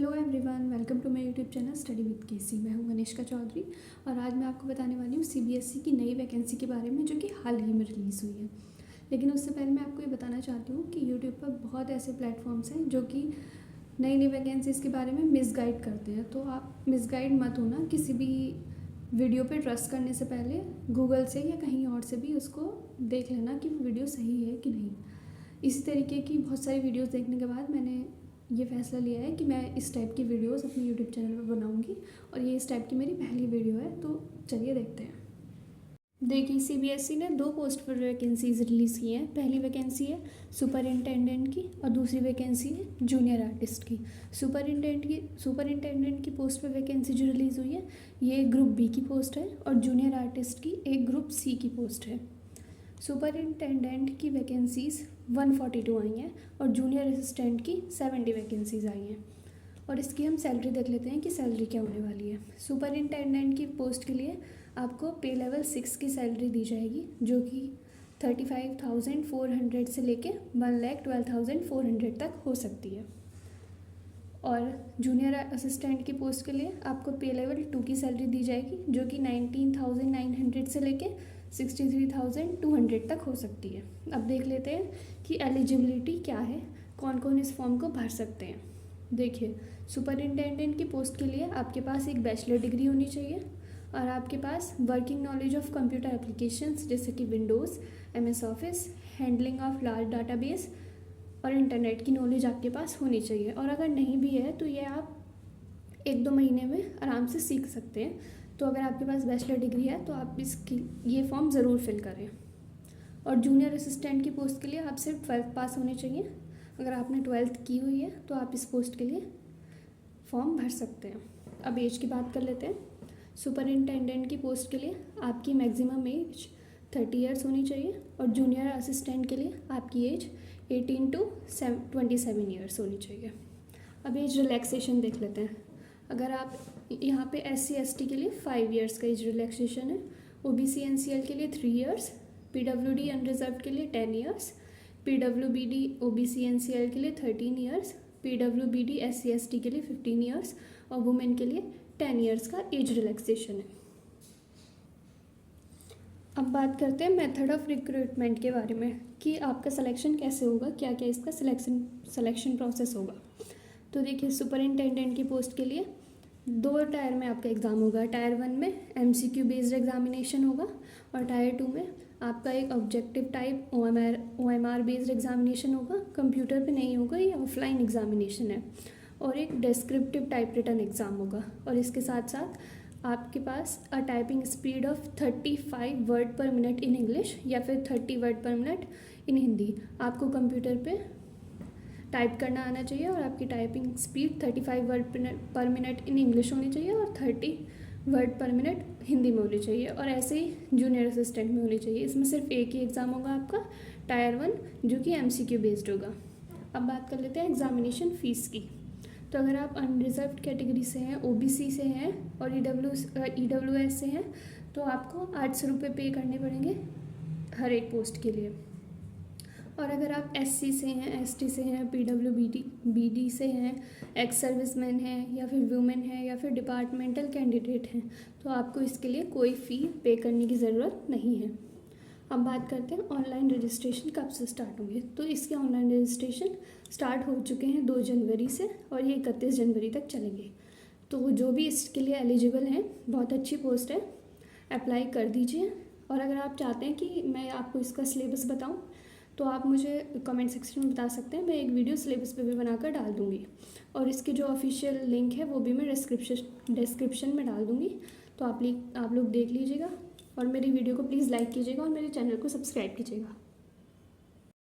Hello everyone, welcome to my YouTube channel study with KC. मैं हूं अनिष्का चौधरी और आज मैं आपको बताने वाली हूं सीबीएसई की नई वैकेंसी के बारे में जो कि हाल ही में रिलीज़ हुई है। लेकिन उससे पहले मैं आपको ये बताना चाहती हूं कि यूट्यूब पर बहुत ऐसे प्लेटफॉर्म्स हैं जो कि नई नई वैकेंसीज़ के बारे में मिसगाइड करते हैं। तो आप मिसगाइड मत होना, किसी भी वीडियो पर ट्रस्ट करने से पहले गूगल से या कहीं और से भी उसको देख लेना कि वीडियो सही है कि नहीं। इसी तरीके की बहुत सारी वीडियोस देखने के बाद मैंने ये फ़ैसला लिया है कि मैं इस टाइप की वीडियोस अपने यूट्यूब चैनल पर बनाऊंगी और ये इस टाइप की मेरी पहली वीडियो है। तो चलिए देखते हैं। देखिए, सीबीएसई ने 2 पोस्ट पर वैकेंसीज रिलीज़ की हैं। पहली वैकेंसी है सुपरिंटेंडेंट की और दूसरी वैकेंसी है जूनियर आर्टिस्ट की। सुपरिंटेंडेंट की पोस्ट पर वैकेंसी जो रिलीज़ हुई है ये ग्रुप बी की पोस्ट है और जूनियर आर्टिस्ट की एक ग्रुप सी की पोस्ट है। सुपरिंटेंडेंट की वैकेंसीज़ 142 आई हैं और जूनियर असिस्टेंट की 70 वैकेंसीज़ आई हैं। और इसकी हम सैलरी देख लेते हैं कि सैलरी क्या होने वाली है। सुपरिंटेंडेंट की पोस्ट के लिए आपको पे लेवल 6 की सैलरी दी जाएगी जो कि 35,400 से लेके 1,12,400 तक हो सकती है। और जूनियर असिस्टेंट की पोस्ट के लिए आपको पे लेवल 2 की सैलरी दी जाएगी जो कि 19,900 से लेके 63,200 तक हो सकती है। अब देख लेते हैं कि एलिजिबिलिटी क्या है, कौन कौन इस फॉर्म को भर सकते हैं। देखिए, सुपरिंटेंडेंट की पोस्ट के लिए आपके पास एक बैचलर डिग्री होनी चाहिए और आपके पास working knowledge of computer applications जैसे कि Windows, MS office, handling of large database और इंटरनेट की नॉलेज आपके पास होनी चाहिए। और अगर नहीं भी है तो ये आप 1-2 महीने में आराम से सीख सकते हैं। तो अगर आपके पास बैचलर डिग्री है तो आप ये फॉर्म ज़रूर फिल करें। और जूनियर असिस्टेंट की पोस्ट के लिए आप सिर्फ 12th पास होने चाहिए। अगर आपने 12th की हुई है तो आप इस पोस्ट के लिए फॉर्म भर सकते हैं। अब एज की बात कर लेते हैं। सुपरिंटेंडेंट की पोस्ट के लिए आपकी मैक्सिमम एज 30 ईयर्स होनी चाहिए और जूनियर असिस्टेंट के लिए आपकी एज 18 to 27 ईयर्स होनी चाहिए। अब एज रिलैक्सेशन देख लेते हैं। अगर आप यहाँ पे SC ST के लिए 5 ईयर्स का एज रिलैक्सेशन है, OBC NCL के लिए 3 ईयर्स, PWD अनरिजर्व के लिए 10 ईयर्स, PWBD OBC NCL के लिए 13 ईयर्स, PWBD SC ST के लिए 15 ईयर्स और वुमेन के लिए 10 ईयर्स का एज रिलैक्सेशन है। अब बात करते हैं मेथड ऑफ रिक्रूटमेंट के बारे में कि आपका सिलेक्शन कैसे होगा, क्या क्या इसका सिलेक्शन प्रोसेस होगा। तो देखिए, सुपरिंटेंडेंट की पोस्ट के लिए 2 टायर में आपका एग्ज़ाम होगा। टायर 1 में MCQ बेस्ड एग्जामिनेशन होगा और टायर 2 में आपका एक objective type OMR based examination होगा। कंप्यूटर पे नहीं होगा, ये ऑफलाइन एग्जामिनेशन है। और एक डिस्क्रिप्टिव टाइप रिटन एग्ज़ाम होगा। और इसके साथ साथ आपके पास typing speed of 35 word per minute in English या फिर 30 वर्ड पर मिनट इन हिंदी आपको कंप्यूटर पे टाइप करना आना चाहिए। और आपकी typing speed 35 word per minute in English होनी चाहिए और 30 वर्ड पर मिनट हिंदी में होनी चाहिए। और ऐसे ही जूनियर असिस्टेंट में होनी चाहिए। इसमें सिर्फ एक ही एग्ज़ाम होगा आपका, टायर 1, जो कि MCQ बेस्ड होगा। अब बात कर लेते हैं एग्जामिनेशन फ़ीस की। तो अगर आप अनरिजर्व्ड कैटेगरी से हैं, OBC से हैं और EWS से हैं तो आपको 800 रुपये पे करने पड़ेंगे हर एक पोस्ट के लिए। और अगर आप SC से हैं, ST से हैं, PWBD से हैं, एक्स सर्विसमैन हैं या फिर वुमेन हैं या फिर डिपार्टमेंटल कैंडिडेट हैं तो आपको इसके लिए कोई फ़ी पे करने की ज़रूरत नहीं है। अब बात करते हैं ऑनलाइन रजिस्ट्रेशन कब से स्टार्ट होंगे। तो इसके ऑनलाइन रजिस्ट्रेशन स्टार्ट हो चुके हैं 2 जनवरी से और ये 31 जनवरी तक चलेंगे। तो जो भी इसके लिए एलिजिबल हैं, बहुत अच्छी पोस्ट है, अप्लाई कर दीजिए। और अगर आप चाहते हैं कि मैं आपको इसका सिलेबस बताऊं तो आप मुझे कमेंट सेक्शन में बता सकते हैं। मैं एक वीडियो सिलेबस पे भी बनाकर डाल दूँगी और इसके जो ऑफिशियल लिंक है वो भी मैं डिस्क्रिप्शन में डाल दूँगी। तो आप लोग देख लीजिएगा और मेरी वीडियो को प्लीज़ लाइक कीजिएगा और मेरे चैनल को सब्सक्राइब कीजिएगा।